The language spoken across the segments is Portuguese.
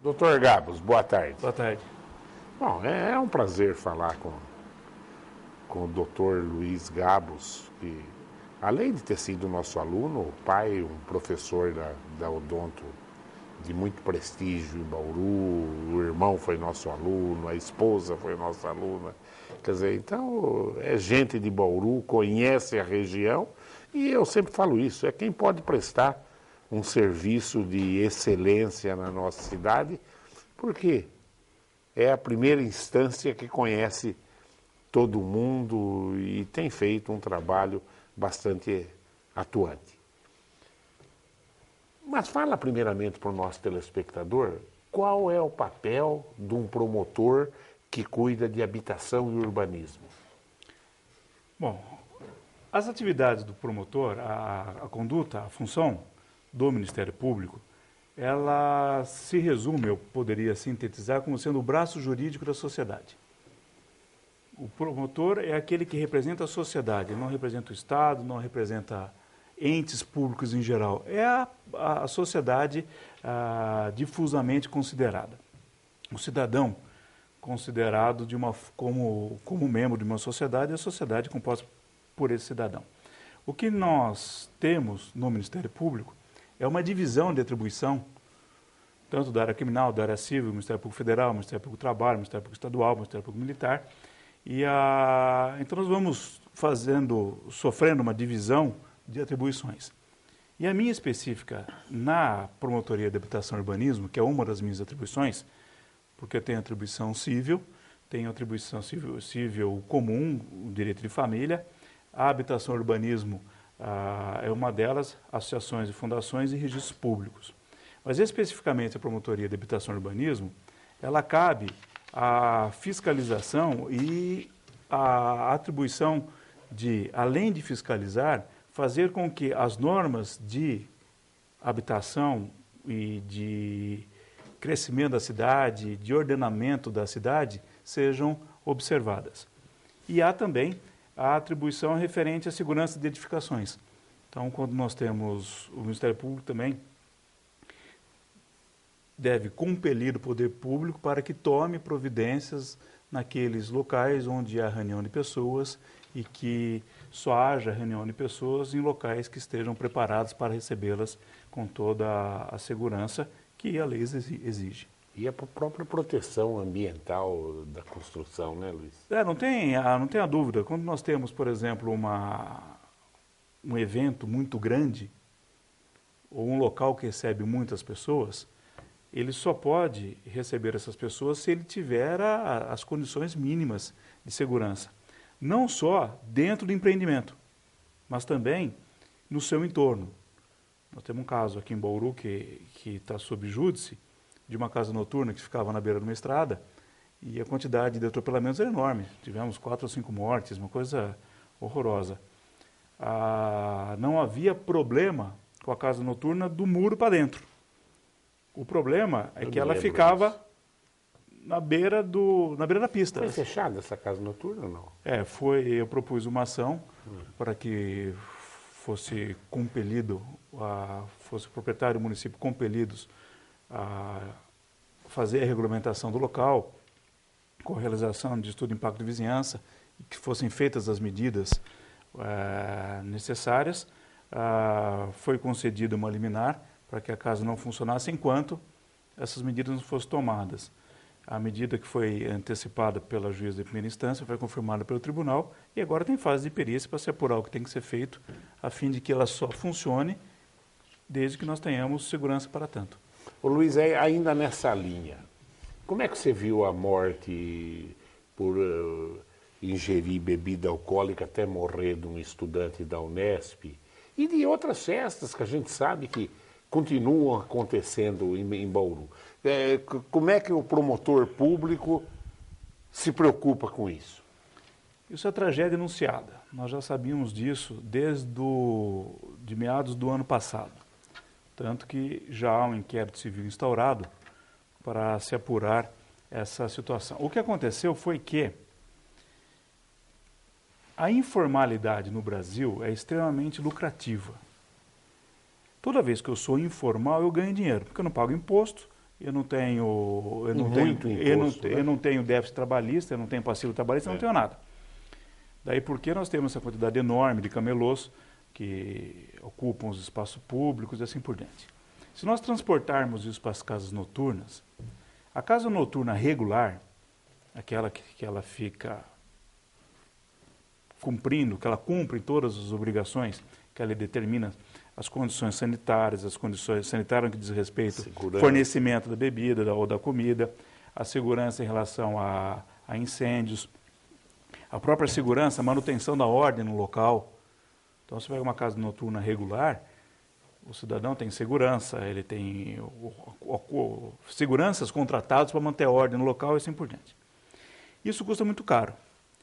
Doutor Gabos, boa tarde. Boa tarde. Bom, é um prazer falar com o doutor Luiz Gabos, que além de ter sido nosso aluno, o pai, um professor da Odonto de muito prestígio em Bauru, o irmão foi nosso aluno, a esposa foi nossa aluna. Quer dizer, então é gente de Bauru, conhece a região e eu sempre falo isso, é quem pode prestar um serviço de excelência na nossa cidade, porque é a primeira instância que conhece todo mundo e tem feito um trabalho bastante atuante. Mas fala primeiramente para o nosso telespectador qual é o papel de um promotor que cuida de habitação e urbanismo. Bom, as atividades do promotor, a conduta, a função do Ministério Público, ela se resume, eu poderia sintetizar, como sendo o braço jurídico da sociedade. O promotor é aquele que representa a sociedade, não representa o Estado, não representa entes públicos em geral. É a sociedade difusamente considerada. O cidadão considerado como membro de uma sociedade, a sociedade é composta por esse cidadão. O que nós temos no Ministério Público é uma divisão de atribuição, tanto da área criminal, da área civil, Ministério Público Federal, Ministério Público do Trabalho, Ministério Público Estadual, Ministério Público Militar. Então nós vamos sofrendo uma divisão de atribuições. E a minha específica na Promotoria de Habitação e Urbanismo, que é uma das minhas atribuições, porque eu tenho atribuição civil, tenho atribuição civil comum, o direito de família, a habitação e urbanismo é uma delas, associações e fundações e registros públicos. Mas especificamente a Promotoria de Habitação e Urbanismo, ela cabe a fiscalização e a atribuição de, além de fiscalizar, fazer com que as normas de habitação e de crescimento da cidade, de ordenamento da cidade, sejam observadas. E há também a atribuição referente à segurança de edificações. Então, quando nós temos o Ministério Público também deve compelir o poder público para que tome providências naqueles locais onde há reunião de pessoas e que só haja reunião de pessoas em locais que estejam preparados para recebê-las com toda a segurança que a lei exige. E a própria proteção ambiental da construção, né, Luiz? Não tem a dúvida. Quando nós temos, por exemplo, um evento muito grande ou um local que recebe muitas pessoas, ele só pode receber essas pessoas se ele tiver as condições mínimas de segurança. Não só dentro do empreendimento, mas também no seu entorno. Nós temos um caso aqui em Bauru que está sob júdice, de uma casa noturna que ficava na beira de uma estrada, e a quantidade de atropelamentos era enorme. Tivemos 4 ou 5 mortes, uma coisa horrorosa. Não havia problema com a casa noturna do muro para dentro. O problema é que ela ficava na beira da pista. Foi fechada essa casa noturna ou não? Eu propus uma ação para que fosse compelido, fosse o proprietário e o município compelidos a fazer a regulamentação do local, com a realização de estudo de impacto de vizinhança, e que fossem feitas as medidas necessárias. Foi concedida uma liminar para que a casa não funcionasse enquanto essas medidas não fossem tomadas. A medida que foi antecipada pela juíza de primeira instância foi confirmada pelo tribunal e agora tem fase de perícia para se apurar o que tem que ser feito, a fim de que ela só funcione desde que nós tenhamos segurança para tanto. Ô Luiz, ainda nessa linha, como é que você viu a morte por ingerir bebida alcoólica até morrer de um estudante da Unesp e de outras festas que a gente sabe que continuam acontecendo em Bauru? Como é que o promotor público se preocupa com isso? Isso é tragédia anunciada. Nós já sabíamos disso desde de meados do ano passado. Tanto que já há um inquérito civil instaurado para se apurar essa situação. O que aconteceu foi que a informalidade no Brasil é extremamente lucrativa. Toda vez que eu sou informal, eu ganho dinheiro, porque eu não pago imposto, eu não tenho, eu não Muito tenho, imposto, né? eu não tenho déficit trabalhista, eu não tenho passivo trabalhista, eu não tenho nada. Daí porque nós temos essa quantidade enorme de camelôs que ocupam os espaços públicos e assim por diante. Se nós transportarmos isso para as casas noturnas, a casa noturna regular, aquela que ela fica cumprindo, que ela cumpre todas as obrigações que ela determina, as condições sanitárias, as condições sanitárias que diz respeito ao fornecimento da bebida ou da comida, a segurança em relação a incêndios, a própria segurança, a manutenção da ordem no local. Então, se pega uma casa noturna regular, o cidadão tem segurança, ele tem seguranças contratados para manter a ordem no local e assim por diante. Isso custa muito caro.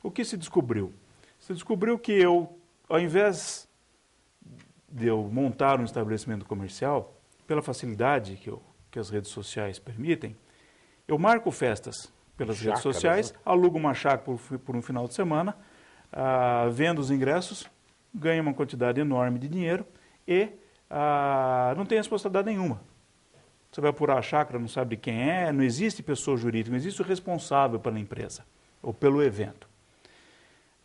O que se descobriu? Se descobriu que eu, ao invés de eu montar um estabelecimento comercial, pela facilidade que as redes sociais permitem, eu marco festas pelas redes sociais, né? Alugo uma chácara por um final de semana, vendo os ingressos, ganho uma quantidade enorme de dinheiro e não tem responsabilidade nenhuma. Você vai apurar a chácara, não sabe de quem é, não existe pessoa jurídica, não existe o responsável pela empresa ou pelo evento.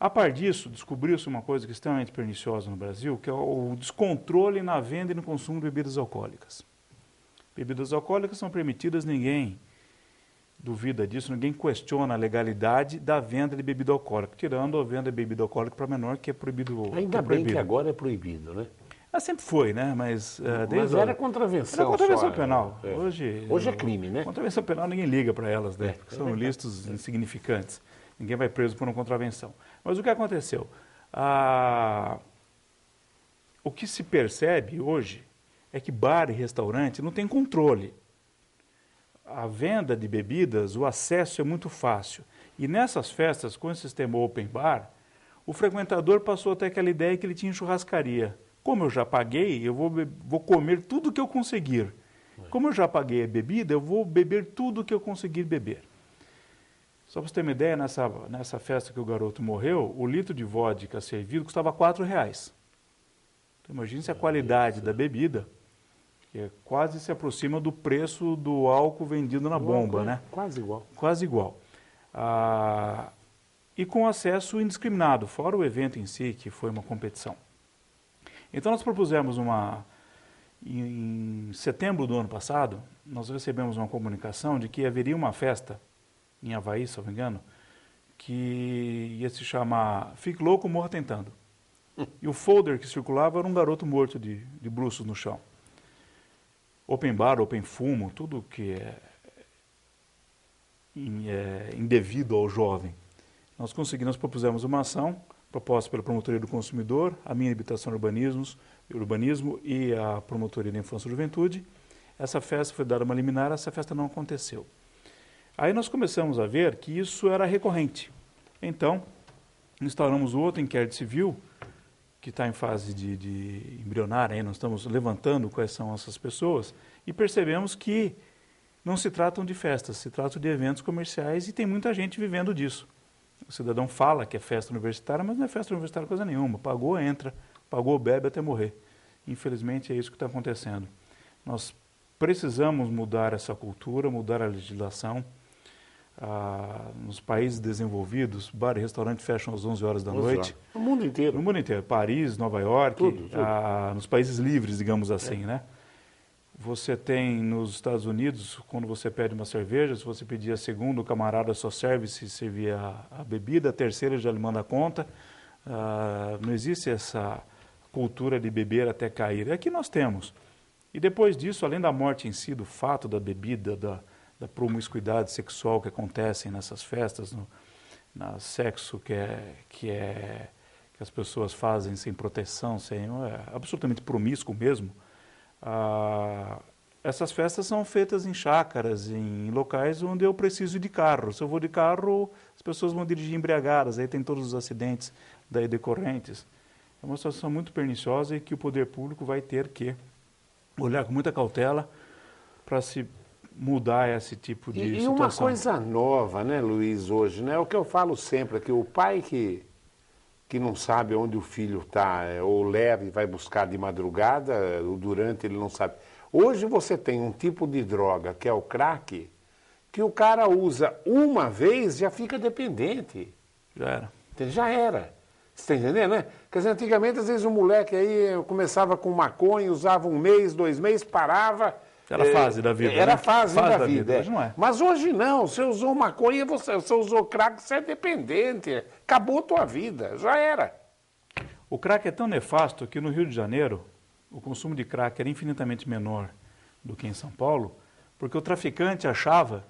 A par disso, descobriu-se uma coisa que é extremamente perniciosa no Brasil, que é o descontrole na venda e no consumo de bebidas alcoólicas. Bebidas alcoólicas são permitidas, ninguém duvida disso, ninguém questiona a legalidade da venda de bebida alcoólica, tirando a venda de bebida alcoólica para menor, que é proibido. Ainda bem que agora é proibido, né? Sempre foi, né? Mas era contravenção. Era contravenção só, penal. É. Hoje é crime, né? Contravenção penal ninguém liga para elas, né? São ilícitos insignificantes. Ninguém vai preso por uma contravenção. Mas o que aconteceu? O que se percebe hoje é que bar e restaurante não tem controle. A venda de bebidas, o acesso é muito fácil. E nessas festas, com o sistema open bar, o frequentador passou até aquela ideia que ele tinha churrascaria. Como eu já paguei, eu vou comer tudo que eu conseguir. Como eu já paguei a bebida, eu vou beber tudo que eu conseguir beber. Só para você ter uma ideia, nessa festa que o garoto morreu, o litro de vodka servido custava R$4. Então, imagine se a qualidade da bebida, que quase se aproxima do preço do álcool vendido na bomba, né? Quase igual. Quase igual. E com acesso indiscriminado, fora o evento em si, que foi uma competição. Então nós propusemos em setembro do ano passado, nós recebemos uma comunicação de que haveria uma festa em Havaí, se não me engano, que ia se chamar Fique Louco, Morra Tentando. E o folder que circulava era um garoto morto de bruços no chão. Open bar, open fumo, tudo que é indevido ao jovem. Nós propusemos uma ação proposta pela Promotoria do Consumidor, a minha Habitação e Urbanismo e a Promotoria da Infância e Juventude. Essa festa foi dada uma liminar, essa festa não aconteceu. Aí nós começamos a ver que isso era recorrente. Então, instauramos outro inquérito civil, que está em fase de embrionária, aí nós estamos levantando quais são essas pessoas, e percebemos que não se tratam de festas, se tratam de eventos comerciais e tem muita gente vivendo disso. O cidadão fala que é festa universitária, mas não é festa universitária coisa nenhuma. Pagou, entra, pagou, bebe até morrer. Infelizmente é isso que está acontecendo. Nós precisamos mudar essa cultura, mudar a legislação. Nos países desenvolvidos, bar e restaurante fecham às 11 horas da noite. No mundo inteiro. No mundo inteiro. Paris, Nova York, tudo. Nos países livres, digamos assim, né? Você tem nos Estados Unidos, quando você pede uma cerveja, se você pedir a segunda, o camarada só serve se servir a bebida, a terceira já lhe manda a conta. Não existe essa cultura de beber até cair. Aqui nós temos. E depois disso, além da morte em si, do fato da bebida, da promiscuidade sexual que acontece nessas festas, no sexo que as pessoas fazem sem proteção, absolutamente promíscuo mesmo. Essas festas são feitas em chácaras, em locais onde eu preciso de carro. Se eu vou de carro, as pessoas vão dirigir embriagadas, aí tem todos os acidentes daí decorrentes. É uma situação muito perniciosa e que o poder público vai ter que olhar com muita cautela para se mudar esse tipo de situação. E uma coisa nova, né, Luiz, hoje, né? O que eu falo sempre é que o pai que não sabe onde o filho está, ou leva e vai buscar de madrugada, ou durante ele não sabe. Hoje você tem um tipo de droga, que é o crack, que o cara usa uma vez e já fica dependente. Já era. Já era. Você está entendendo, né? Quer dizer, antigamente, às vezes, um moleque aí começava com maconha, usava 1 mês, 2 meses, parava. Era a fase da vida. Era né? a fase da vida. Hoje não é. Mas hoje não. Você usou maconha, você usou crack, você é dependente. Acabou a tua vida. Já era. O crack é tão nefasto que no Rio de Janeiro, o consumo de crack era infinitamente menor do que em São Paulo, porque o traficante achava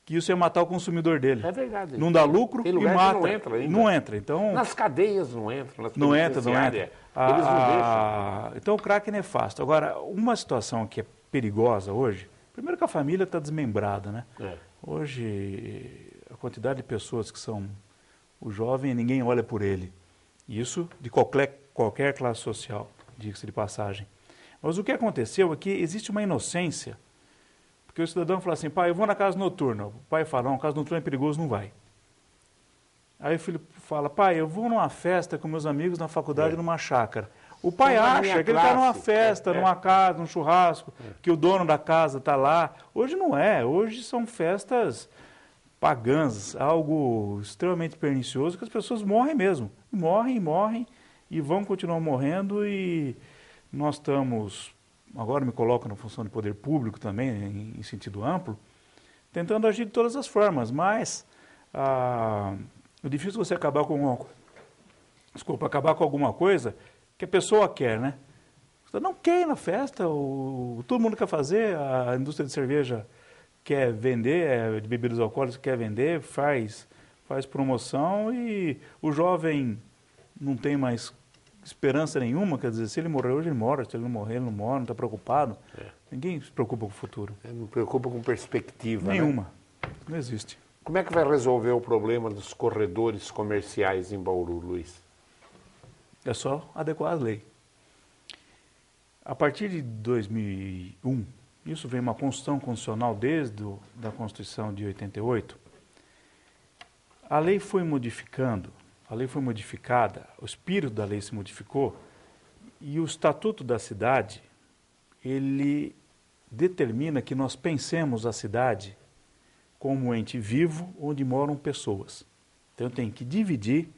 que isso ia matar o consumidor dele. É verdade. Não dá lucro Tem e lugar que mata. não entra ainda. Não entra. Então, Nas cadeias não entra. Nas não entra. penitenciárias, Eles não deixam. Então o crack é nefasto. Agora, uma situação que é perigosa hoje, primeiro que a família está desmembrada, né? Hoje, a quantidade de pessoas que são o jovem, ninguém olha por ele. Isso de qualquer classe social, diga-se de passagem. Mas o que aconteceu é que existe uma inocência. Porque o cidadão fala assim, pai, eu vou na casa noturna. O pai fala, não, casa noturna é perigoso, não vai. Aí o filho fala, pai, eu vou numa festa com meus amigos na faculdade, numa chácara. O pai acha que ele está numa festa, numa casa, num churrasco, que o dono da casa está lá. Hoje não é, hoje são festas pagãs, algo extremamente pernicioso, que as pessoas morrem mesmo. Morrem, e vão continuar morrendo, e nós estamos... Agora me coloco na função de poder público também, em sentido amplo, tentando agir de todas as formas, mas é difícil você acabar com alguma coisa que a pessoa quer, né? Você não quer ir na festa, todo mundo quer fazer, a indústria de cerveja quer vender, de bebidas alcoólicas quer vender, faz promoção, e o jovem não tem mais esperança nenhuma, quer dizer, se ele morrer hoje, ele morre, se ele não morrer, ele não morre, não está preocupado. Ninguém se preocupa com o futuro. Não preocupa com perspectiva, nenhuma. Né? Não existe. Como é que vai resolver o problema dos corredores comerciais em Bauru, Luiz? É só adequar a lei. A partir de 2001, isso vem uma construção constitucional desde a Constituição de 88, a lei foi modificada, o espírito da lei se modificou, e o Estatuto da Cidade, ele determina que nós pensemos a cidade como um ente vivo onde moram pessoas. Então tem que dividir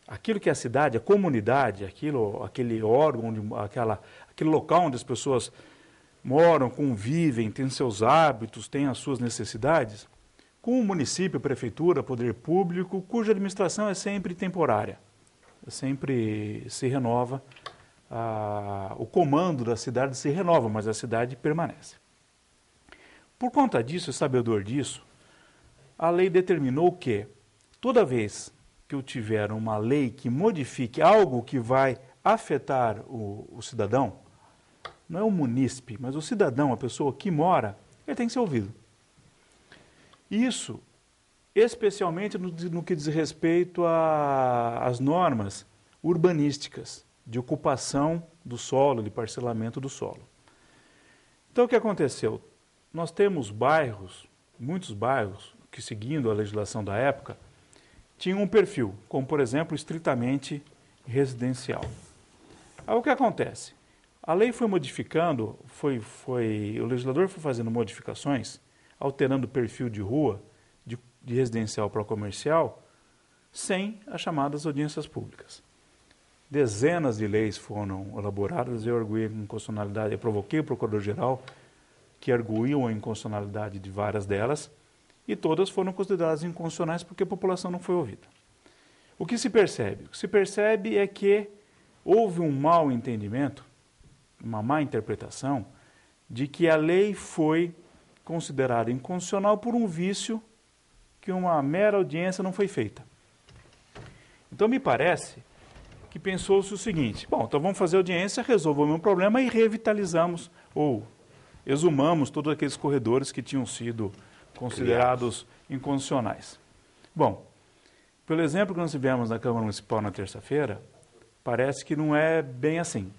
aquilo que é a cidade, a comunidade, aquele órgão, aquele local onde as pessoas moram, convivem, têm seus hábitos, têm as suas necessidades, com o município, prefeitura, poder público, cuja administração é sempre temporária, sempre se renova, o comando da cidade se renova, mas a cidade permanece. Por conta disso, sabedor disso, a lei determinou que toda vez que eu tiver uma lei que modifique algo que vai afetar o cidadão, não é o munícipe, mas o cidadão, a pessoa que mora, ele tem que ser ouvido. Isso, especialmente no que diz respeito às normas urbanísticas de ocupação do solo, de parcelamento do solo. Então, o que aconteceu? Nós temos muitos bairros, que seguindo a legislação da época, tinham um perfil, como, por exemplo, estritamente residencial. Aí o que acontece? A lei foi modificando, o legislador foi fazendo modificações, alterando o perfil de rua, de residencial para comercial, sem as chamadas audiências públicas. Dezenas de leis foram elaboradas, eu arguí a inconstitucionalidade, eu provoquei o procurador-geral, que arguiam a inconstitucionalidade de várias delas, e todas foram consideradas inconstitucionais porque a população não foi ouvida. O que se percebe? O que se percebe é que houve um mau entendimento, uma má interpretação, de que a lei foi considerada inconstitucional por um vício que uma mera audiência não foi feita. Então me parece que pensou-se o seguinte, bom, então vamos fazer audiência, resolvemos o problema e revitalizamos, ou exumamos todos aqueles corredores que tinham sido considerados inconstitucionais. Bom, pelo exemplo que nós tivemos na Câmara Municipal na terça-feira, parece que não é bem assim.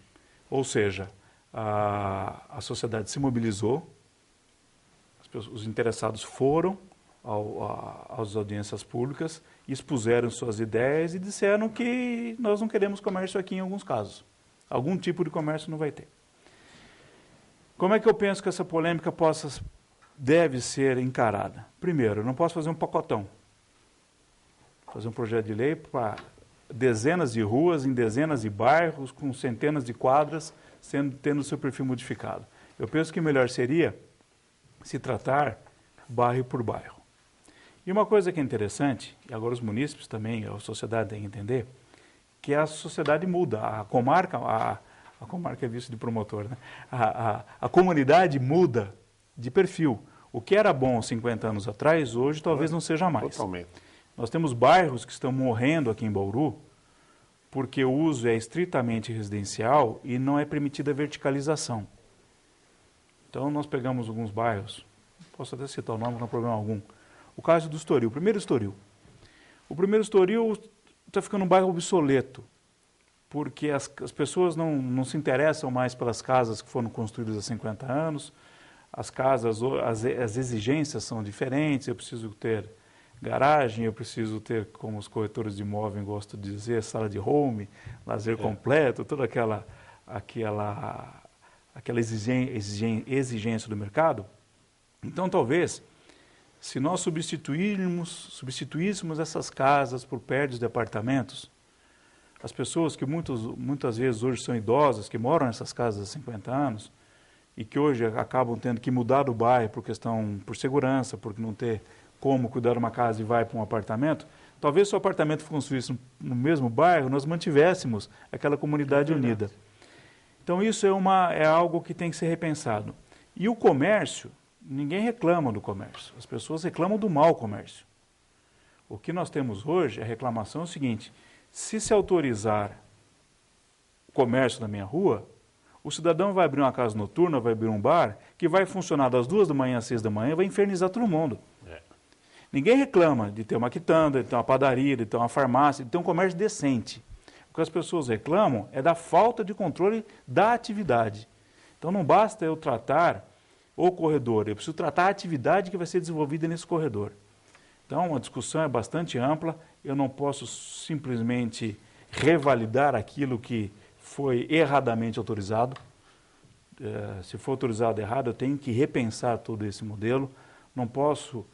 Ou seja, a sociedade se mobilizou, os interessados foram às audiências públicas, expuseram suas ideias e disseram que nós não queremos comércio aqui em alguns casos. Algum tipo de comércio não vai ter. Como é que eu penso que essa polêmica deve ser encarada? Primeiro, eu não posso fazer um pacotão. Fazer um projeto de lei para dezenas de ruas, em dezenas de bairros, com centenas de quadras, tendo seu perfil modificado. Eu penso que melhor seria se tratar bairro por bairro. E uma coisa que é interessante, e agora os munícipes também, a sociedade tem que entender, que a sociedade muda, a comarca é vice de promotor, né? A comunidade muda de perfil. O que era bom 50 anos atrás, hoje talvez não seja mais. Totalmente. Nós temos bairros que estão morrendo aqui em Bauru, porque o uso é estritamente residencial e não é permitida a verticalização. Então nós pegamos alguns bairros, posso até citar o nome, não há problema algum. O caso do Estoril, o primeiro Estoril. O primeiro Estoril está ficando um bairro obsoleto, porque as pessoas não se interessam mais pelas casas que foram construídas há 50 anos, as casas, as exigências são diferentes, eu preciso ter garagem, eu preciso ter, como os corretores de imóvel gostam de dizer, sala de home, lazer completo, toda aquela exigência do mercado. Então, talvez, se nós substituíssemos essas casas por prédios de apartamentos, as pessoas que muitas vezes hoje são idosas, que moram nessas casas há 50 anos, e que hoje acabam tendo que mudar do bairro por segurança, por não ter como cuidar de uma casa e vai para um apartamento, talvez se o apartamento construísse no mesmo bairro, nós mantivéssemos aquela comunidade unida. Então isso é algo que tem que ser repensado. E o comércio, ninguém reclama do comércio, as pessoas reclamam do mau comércio. O que nós temos hoje, a reclamação é o seguinte: se autorizar o comércio na minha rua, o cidadão vai abrir uma casa noturna, vai abrir um bar, que vai funcionar das 2 da manhã às 6 da manhã, vai infernizar todo mundo. Ninguém reclama de ter uma quitanda, de ter uma padaria, de ter uma farmácia, de ter um comércio decente. O que as pessoas reclamam é da falta de controle da atividade. Então não basta eu tratar o corredor, eu preciso tratar a atividade que vai ser desenvolvida nesse corredor. Então a discussão é bastante ampla, eu não posso simplesmente revalidar aquilo que foi erradamente autorizado. Se for autorizado errado, eu tenho que repensar todo esse modelo. Não posso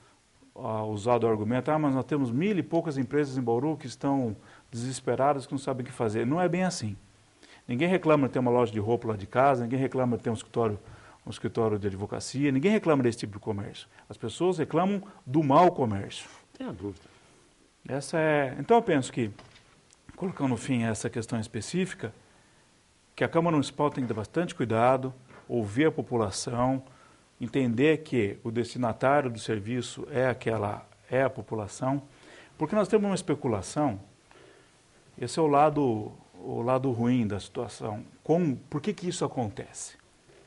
usar o argumento, mas nós temos 1.000 e poucas empresas em Bauru que estão desesperadas, que não sabem o que fazer. Não é bem assim. Ninguém reclama de ter uma loja de roupa lá de casa, ninguém reclama de ter um escritório de advocacia, ninguém reclama desse tipo de comércio. As pessoas reclamam do mau comércio. Tem a dúvida. Então eu penso que, colocando fim a essa questão específica, que a Câmara Municipal tem que ter bastante cuidado, ouvir a população, entender que o destinatário do serviço é a população, porque nós temos uma especulação, esse é o lado ruim da situação. Por que isso acontece?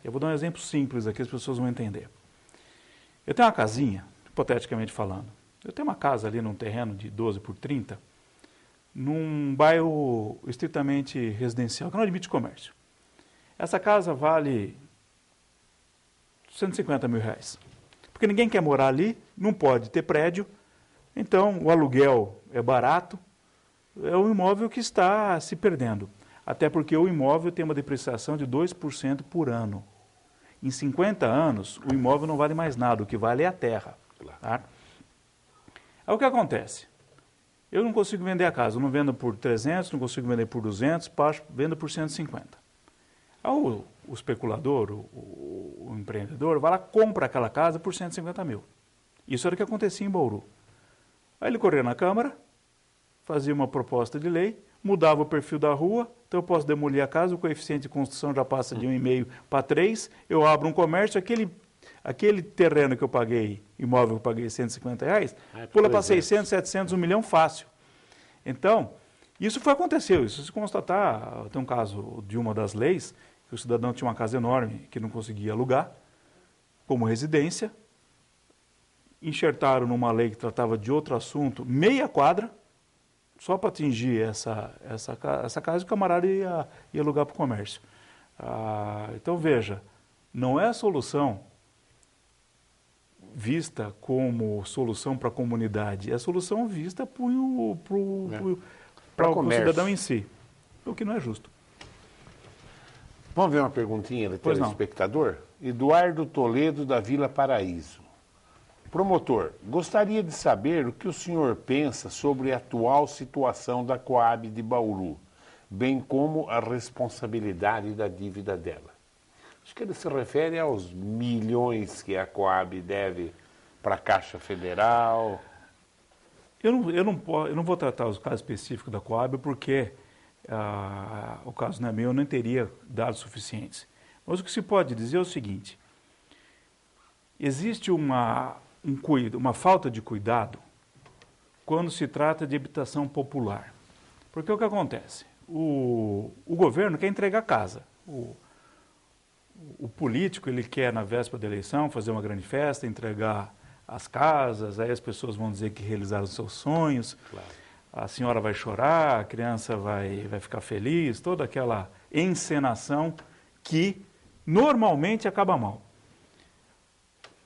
Eu vou dar um exemplo simples aqui, as pessoas vão entender. Eu tenho uma casinha, hipoteticamente falando, eu tenho uma casa ali num terreno de 12 por 30, num bairro estritamente residencial, que não admite comércio. Essa casa vale R$150 mil. Porque ninguém quer morar ali, não pode ter prédio, então o aluguel é barato, é um imóvel que está se perdendo. Até porque o imóvel tem uma depreciação de 2% por ano. Em 50 anos, o imóvel não vale mais nada, o que vale é a terra. Tá? Aí o que acontece? Eu não consigo vender a casa, eu não vendo por 300, não consigo vender por 200, vendo por 150. Aí o especulador, o empreendedor, vai lá, compra aquela casa por 150 mil. Isso era o que acontecia em Bauru. Aí ele corria na Câmara, fazia uma proposta de lei, mudava o perfil da rua, então eu posso demolir a casa, o coeficiente de construção já passa de 1,5 para 3, eu abro um comércio, aquele terreno que eu paguei, imóvel que eu paguei R$150, pula para 600, 700, 1 milhão fácil. Então, isso aconteceu, isso se constatar, tem um caso de uma das leis, que o cidadão tinha uma casa enorme que não conseguia alugar, como residência, enxertaram numa lei que tratava de outro assunto, meia quadra, só para atingir essa casa, o camarada ia alugar para o comércio. Então, veja, não é a solução vista como solução para a comunidade, é a solução vista para o cidadão em si, o que não é justo. Vamos ver uma perguntinha do Pois não. telespectador? Eduardo Toledo, da Vila Paraíso. Promotor, gostaria de saber o que o senhor pensa sobre a atual situação da Coab de Bauru, bem como a responsabilidade da dívida dela. Acho que ele se refere aos milhões que a Coab deve para a Caixa Federal. Eu não vou tratar os casos específicos da Coab porque o caso não é meu, eu não teria dados suficientes. Mas o que se pode dizer é o seguinte: existe uma falta de cuidado quando se trata de habitação popular. Porque o que acontece? O governo quer entregar casa. O político, ele quer, na véspera da eleição, fazer uma grande festa, entregar as casas, aí as pessoas vão dizer que realizaram seus sonhos, claro. A senhora vai chorar, a criança vai ficar feliz, toda aquela encenação que normalmente acaba mal.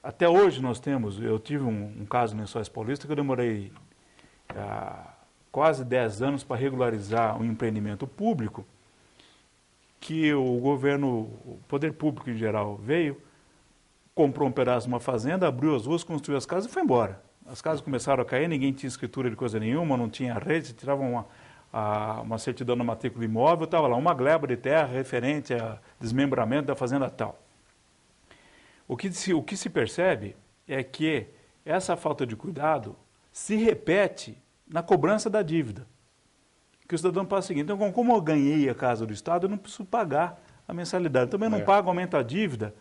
Até hoje eu tive um caso no Lençóis Paulista que eu demorei quase 10 anos para regularizar um empreendimento público que o governo, o poder público em geral veio, comprou um pedaço de uma fazenda, abriu as ruas, construiu as casas e foi embora. As casas começaram a cair, ninguém tinha escritura de coisa nenhuma, não tinha rede, você tirava uma certidão na matrícula imóvel, estava lá uma gleba de terra referente a desmembramento da fazenda tal. O que se percebe é que essa falta de cuidado se repete na cobrança da dívida. Que o cidadão passa o seguinte: então, como eu ganhei a casa do Estado, eu não preciso pagar a mensalidade. Também não pago, aumenta a dívida,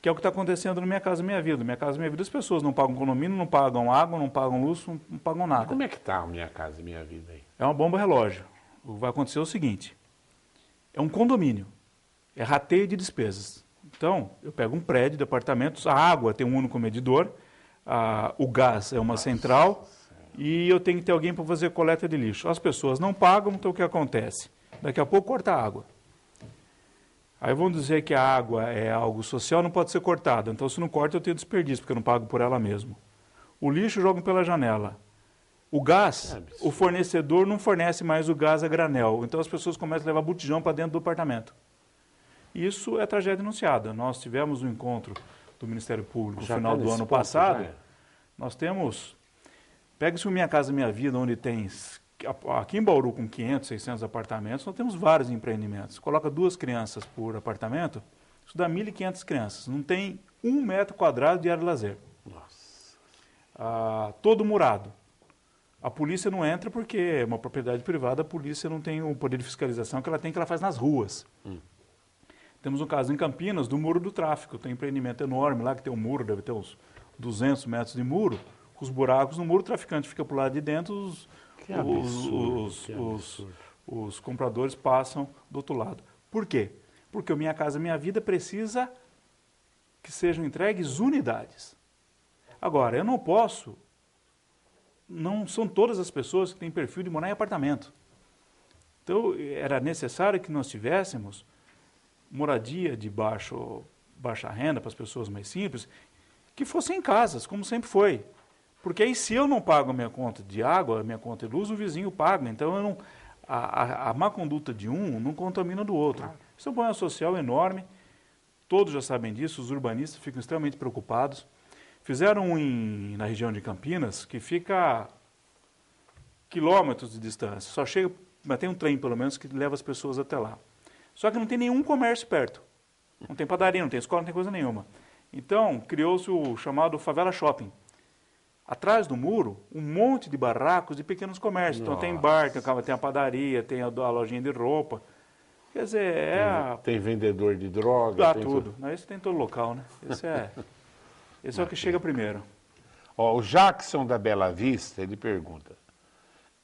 que é o que está acontecendo no Minha Casa Minha Vida. Minha Casa Minha Vida, as pessoas não pagam condomínio, não pagam água, não pagam luz, não pagam nada. E como é que está a Minha Casa Minha Vida aí? É uma bomba relógio. O que vai acontecer é o seguinte: é um condomínio, é rateio de despesas. Então, eu pego um prédio de apartamentos, a água tem um único medidor, o gás é uma central e eu tenho que ter alguém para fazer coleta de lixo. As pessoas não pagam, então o que acontece? Daqui a pouco corta a água. Aí vão dizer que a água é algo social, não pode ser cortada. Então, se não corta, eu tenho desperdício, porque eu não pago por ela mesmo. O lixo jogam pela janela. O gás, o fornecedor não fornece mais o gás a granel. Então, as pessoas começam a levar botijão para dentro do apartamento. Isso é tragédia anunciada. Nós tivemos um encontro do Ministério Público no final do ano passado. Nós temos... Pega-se o Minha Casa Minha Vida, onde tem... Aqui em Bauru, com 500, 600 apartamentos, nós temos vários empreendimentos. Coloca 2 crianças por apartamento, isso dá 1.500 crianças. Não tem 1 metro quadrado de área de lazer. Nossa. Todo murado. A polícia não entra porque é uma propriedade privada, a polícia não tem o poder de fiscalização que ela faz nas ruas. Temos um caso em Campinas, do Muro do Tráfico. Tem um empreendimento enorme lá, que tem um muro, deve ter uns 200 metros de muro. Os buracos no muro, o traficante fica por lá de dentro, os compradores passam do outro lado. Por quê? Porque o Minha Casa Minha Vida precisa que sejam entregues unidades. Agora, eu não posso... Não são todas as pessoas que têm perfil de morar em apartamento. Então, era necessário que nós tivéssemos moradia de baixa renda para as pessoas mais simples, que fossem em casas, como sempre foi. Porque aí, se eu não pago a minha conta de água, a minha conta de luz, o vizinho paga. Então, a má conduta de um não contamina do outro. Isso é um problema social enorme. Todos já sabem disso, os urbanistas ficam extremamente preocupados. Fizeram na região de Campinas, que fica quilômetros de distância. Só chega, mas tem um trem, pelo menos, que leva as pessoas até lá. Só que não tem nenhum comércio perto. Não tem padaria, não tem escola, não tem coisa nenhuma. Então, criou-se o chamado Favela Shopping. Atrás do muro, um monte de barracos de pequenos comércios. Nossa. Então, tem bar, tem a padaria, tem a lojinha de roupa. Quer dizer, Tem vendedor de droga. Tem tudo. Não, esse tem em todo local, né? Esse é o que chega primeiro. O Jackson da Bela Vista, ele pergunta: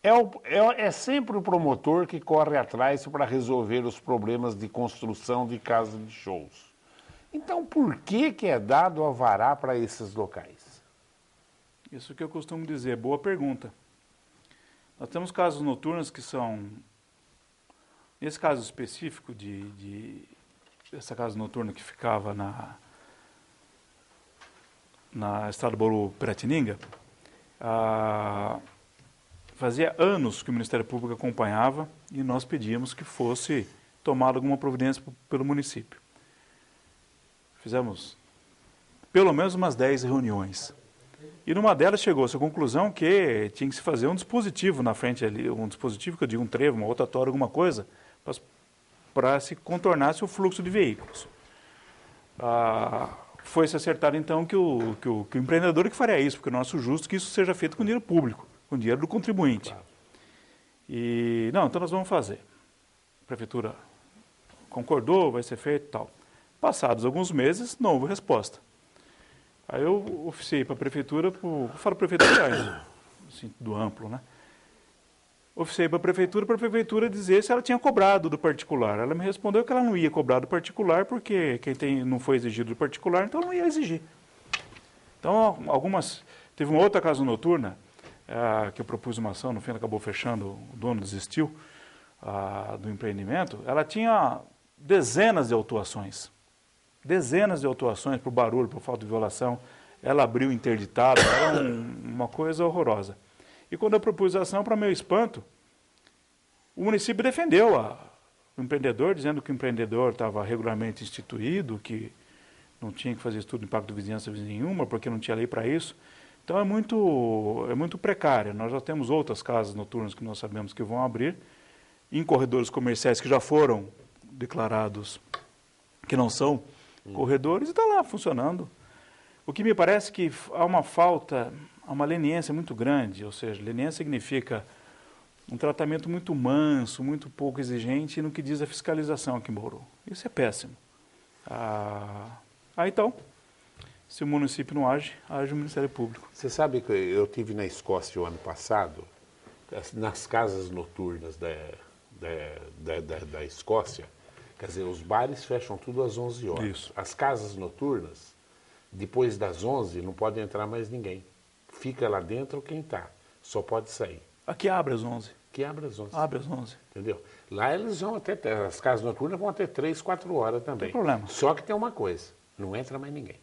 é sempre o promotor que corre atrás para resolver os problemas de construção de casas de shows. Então, por que é dado alvará para esses locais? Isso que eu costumo dizer, boa pergunta. Nós temos casos noturnos que são... Nesse caso específico essa casa noturna que ficava na estrada Bauru-Piratininga, fazia anos que o Ministério Público acompanhava e nós pedíamos que fosse tomado alguma providência pelo município. Fizemos pelo menos umas 10 reuniões. E numa delas chegou-se à conclusão que tinha que se fazer um dispositivo na frente ali, um dispositivo que eu digo um trevo, uma rotatória, alguma coisa, para se contornasse o fluxo de veículos. Foi-se acertado então que o empreendedor que faria isso, porque não acho justo que isso seja feito com dinheiro público, com dinheiro do contribuinte. E, não, então nós vamos fazer. A prefeitura concordou, vai ser feito e tal. Passados alguns meses, não houve resposta. Aí eu oficiei para a prefeitura, eu falo prefeitura, assim, do amplo, né? Oficiei para a prefeitura dizer se ela tinha cobrado do particular. Ela me respondeu que ela não ia cobrar do particular, porque não foi exigido do particular, então não ia exigir. Então, teve uma outra casa noturna, que eu propus uma ação, no fim ela acabou fechando, o dono desistiu do empreendimento. Ela tinha dezenas de autuações por barulho, por falta de violação. Ela abriu interditada, era uma coisa horrorosa. E quando eu propus a ação, para meu espanto, o município defendeu o empreendedor, dizendo que o empreendedor estava regularmente instituído, que não tinha que fazer estudo de impacto de vizinhança nenhuma, porque não tinha lei para isso. Então é muito precário. Nós já temos outras casas noturnas que nós sabemos que vão abrir, em corredores comerciais que já foram declarados que não são corredores, e está lá funcionando. O que me parece que há uma falta, há uma leniência muito grande, ou seja, leniência significa um tratamento muito manso, muito pouco exigente no que diz a fiscalização aqui em Bauru. Isso é péssimo. Então, se o município não age o Ministério Público. Você sabe que eu estive na Escócia o ano passado, nas casas noturnas da Escócia. Quer dizer, os bares fecham tudo às 11 horas. Isso. As casas noturnas, depois das 11, não pode entrar mais ninguém. Fica lá dentro quem está, só pode sair. Aqui abre às 11. Aqui abre às 11. Abre às 11. Entendeu? Lá eles vão as casas noturnas vão até 3, 4 horas também. Não tem problema. Só que tem uma coisa, não entra mais ninguém.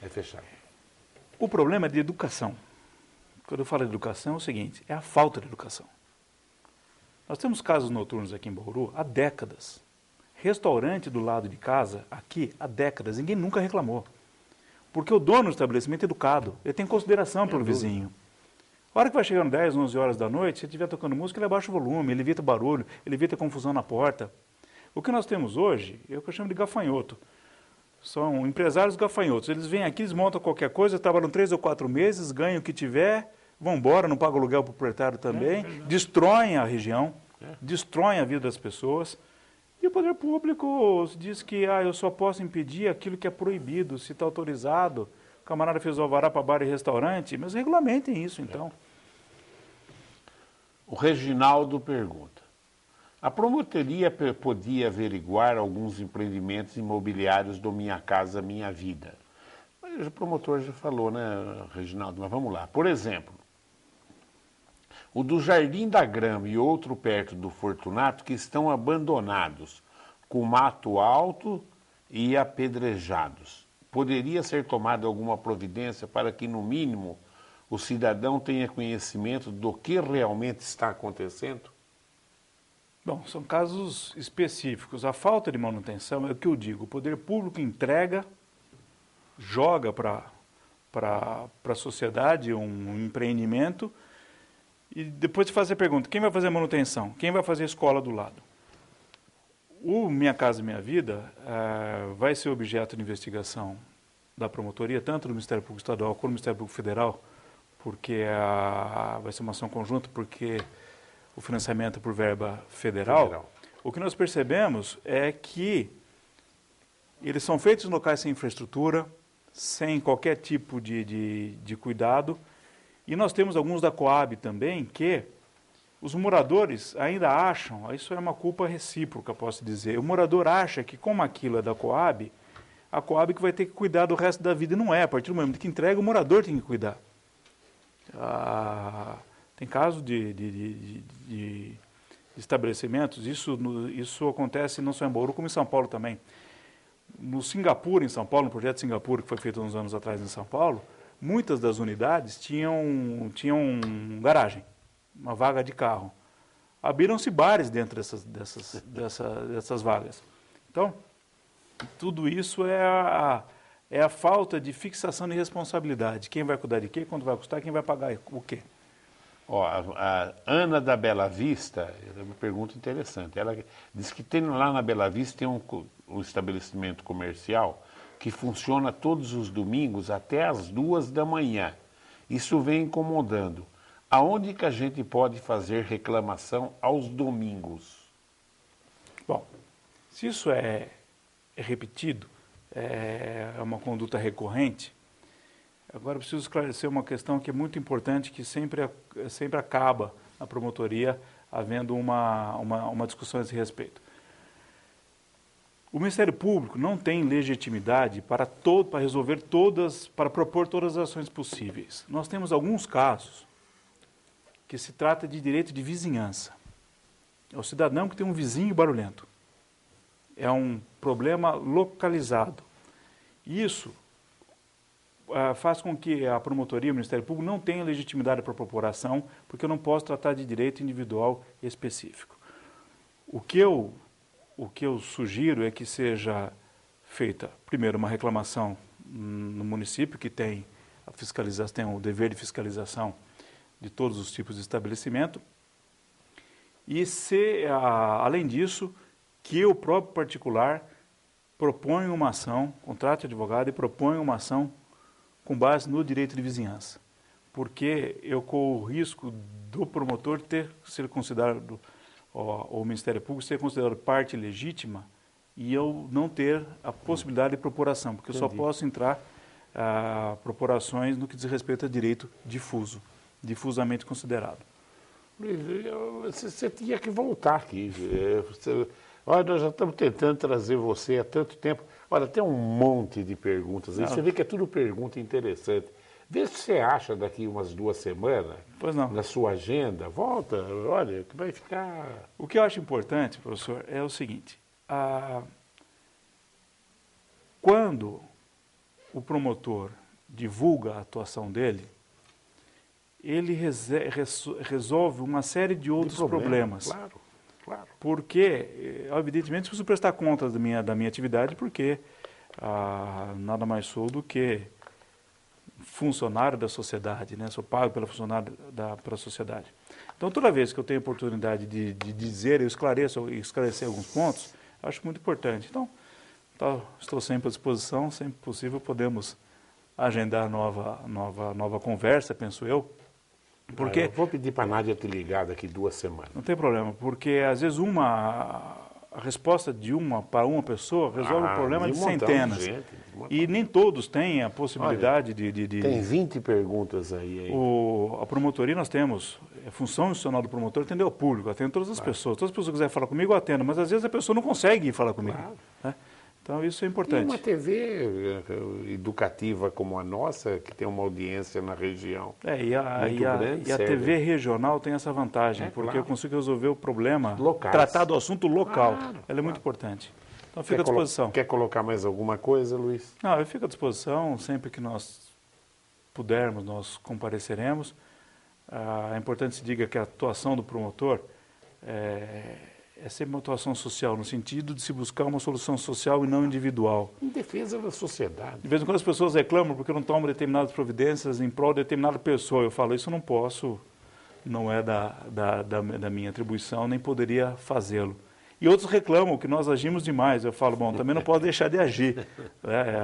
É fechado. O problema é de educação. Quando eu falo de educação, é o seguinte, é a falta de educação. Nós temos casas noturnas aqui em Bauru há décadas. Restaurante do lado de casa, aqui, há décadas, ninguém nunca reclamou. Porque o dono do estabelecimento é educado, ele tem consideração pelo vizinho. A hora que vai chegando 10, 11 horas da noite, se ele estiver tocando música, ele abaixa o volume, ele evita barulho, ele evita confusão na porta. O que nós temos hoje é o que eu chamo de gafanhoto. São empresários gafanhotos. Eles vêm aqui, eles montam qualquer coisa, trabalham 3 ou 4 meses, ganham o que tiver, vão embora, não pagam aluguel para o proprietário também, destroem a região, destroem a vida das pessoas. E o poder público diz que eu só posso impedir aquilo que é proibido, se está autorizado. O camarada fez o alvará para bar e restaurante, mas regulamentem isso então. O Reginaldo pergunta: a promotoria podia averiguar alguns empreendimentos imobiliários do Minha Casa Minha Vida? O promotor já falou, né, Reginaldo? Mas vamos lá. Por exemplo, o do Jardim da Grama e outro perto do Fortunato, que estão abandonados, com mato alto e apedrejados. Poderia ser tomada alguma providência para que, no mínimo, o cidadão tenha conhecimento do que realmente está acontecendo? Bom, são casos específicos. A falta de manutenção é o que eu digo. O poder público entrega, joga para a sociedade um empreendimento e depois se faz a pergunta, quem vai fazer a manutenção? Quem vai fazer a escola do lado? O Minha Casa Minha Vida vai ser objeto de investigação da promotoria, tanto do Ministério Público Estadual quanto do Ministério Público Federal, porque vai ser uma ação conjunta, porque o financiamento é por verba federal. O que nós percebemos é que eles são feitos em locais sem infraestrutura, sem qualquer tipo de cuidado, e nós temos alguns da Coab também que os moradores ainda acham, isso é uma culpa recíproca, posso dizer, o morador acha que como aquilo é da Coab, a Coab que vai ter que cuidar do resto da vida, e não é, a partir do momento que entrega, o morador tem que cuidar. Tem casos de estabelecimentos, isso acontece não só em Bauru, como em São Paulo também. No Singapura, em São Paulo, no projeto Singapura, que foi feito uns anos atrás em São Paulo, muitas das unidades tinham garagem, uma vaga de carro. abriram-se bares dentro dessas vagas. Então, tudo isso é a falta de fixação de responsabilidade. Quem vai cuidar de quê, quanto vai custar, quem vai pagar o quê. Ó, a Ana da Bela Vista, é uma pergunta interessante. Ela diz que tem lá na Bela Vista tem um estabelecimento comercial que funciona todos os domingos até as 2 da manhã. Isso vem incomodando. Aonde que a gente pode fazer reclamação aos domingos? Bom, se isso é repetido, é uma conduta recorrente, agora eu preciso esclarecer uma questão que é muito importante, que sempre acaba na promotoria havendo uma discussão a esse respeito. O Ministério Público não tem legitimidade para resolver para propor todas as ações possíveis. Nós temos alguns casos que se trata de direito de vizinhança. É o cidadão que tem um vizinho barulhento. É um problema localizado. Isso faz com que a promotoria, o Ministério Público, não tenha legitimidade para propor ação, porque eu não posso tratar de direito individual específico. O que eu sugiro é que seja feita, primeiro, uma reclamação no município, que tem o dever de fiscalização de todos os tipos de estabelecimento, e além disso, que o próprio particular proponha uma ação, contrate advogado e proponha uma ação com base no direito de vizinhança. Porque eu corro o risco do promotor ser considerado, o Ministério Público ser considerado parte legítima e eu não ter a possibilidade de propor ação, porque eu só posso entrar propor ações no que diz respeito a direito difusamente considerado. Luiz, você tinha que voltar aqui. Olha, nós já estamos tentando trazer você há tanto tempo. Olha, tem um monte de perguntas aí. Você vê que é tudo pergunta interessante. Vê se você acha daqui umas 2 semanas, na sua agenda, volta, olha, que vai ficar... O que eu acho importante, professor, é o seguinte, quando o promotor divulga a atuação dele, ele resolve uma série de outros problemas. Claro, claro. Porque, evidentemente, preciso prestar contas da minha atividade, porque nada mais sou do que funcionário da sociedade, né? Sou pago pela pela sociedade. Então, toda vez que eu tenho oportunidade de dizer, eu esclarecer alguns pontos, acho muito importante. Então, estou sempre à disposição, sempre possível podemos agendar nova conversa, penso eu. Porque eu vou pedir para a Nádia te ligar daqui 2 semanas. Não tem problema, porque às vezes a resposta para uma pessoa resolve o problema de centenas. E nem todos têm a possibilidade. Olha, tem 20 perguntas aí. A promotoria nós temos, a função institucional do promotor é atender ao público, atender todas as pessoas. Todas as pessoas que quiserem falar comigo, eu atendo, mas às vezes a pessoa não consegue ir falar comigo. Né? Então isso é importante. E uma TV educativa como a nossa, que tem uma audiência na região grande, a TV regional tem essa vantagem, porque eu consigo resolver o problema, tratar do assunto local. Ela é muito importante. Então fica à disposição. Quer colocar mais alguma coisa, Luiz? Não, eu fico à disposição, sempre que nós pudermos, nós compareceremos. É importante que se diga que a atuação do promotor é sempre uma atuação social, no sentido de se buscar uma solução social e não individual. Em defesa da sociedade. De vez em quando as pessoas reclamam porque eu não tomo determinadas providências em prol de determinada pessoa. Eu falo, isso eu não posso, não é da minha atribuição, nem poderia fazê-lo. E outros reclamam que nós agimos demais. Eu falo, bom, também não posso deixar de agir.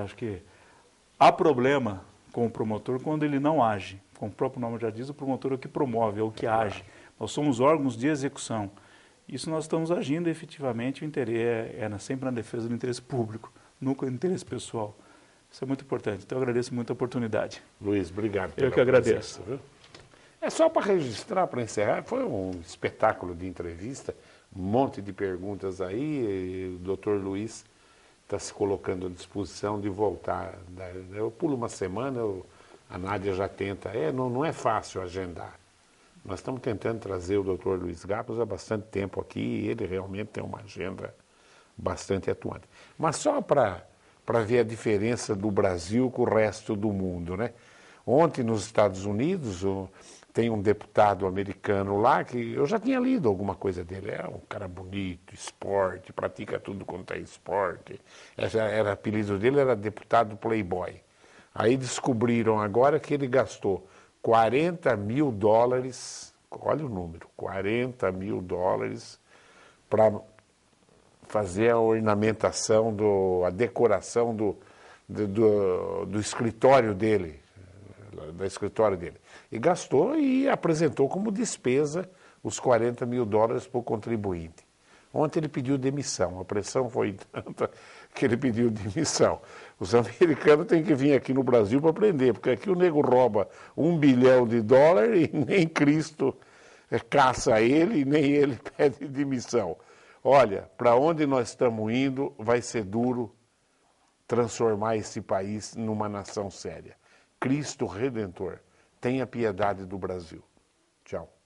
Acho que há problema com o promotor quando ele não age. Como o próprio nome já diz, o promotor é o que promove, é o que age. Nós somos órgãos de execução. Isso nós estamos agindo efetivamente, o interesse sempre na defesa do interesse público, nunca do interesse pessoal. Isso é muito importante. Então eu agradeço muito a oportunidade. Luiz, obrigado. Eu que agradeço. Viu? É só para registrar, para encerrar, foi um espetáculo de entrevista, um monte de perguntas aí, e o doutor Luiz está se colocando à disposição de voltar. Eu pulo uma semana, a Nádia já tenta. Não é fácil agendar. Nós estamos tentando trazer o doutor Luiz Gabos há bastante tempo aqui e ele realmente tem uma agenda bastante atuante. Mas só para ver a diferença do Brasil com o resto do mundo, né? Ontem, nos Estados Unidos, Tem um deputado americano lá que eu já tinha lido alguma coisa dele. É um cara bonito, esporte, pratica tudo quanto é esporte. Era apelido dele, era deputado Playboy. Aí descobriram agora que ele gastou 40 mil dólares, olha o número, 40 mil dólares para fazer a ornamentação, a decoração do escritório dele, do escritório dele. E gastou e apresentou como despesa os 40 mil dólares para o contribuinte. Ontem ele pediu demissão, a pressão foi tanta que ele pediu demissão. Os americanos têm que vir aqui no Brasil para aprender, porque aqui o nego rouba 1 bilhão de dólares e nem Cristo caça ele, nem ele pede demissão. Olha, para onde nós estamos indo, vai ser duro transformar esse país numa nação séria. Cristo Redentor, tenha piedade do Brasil. Tchau.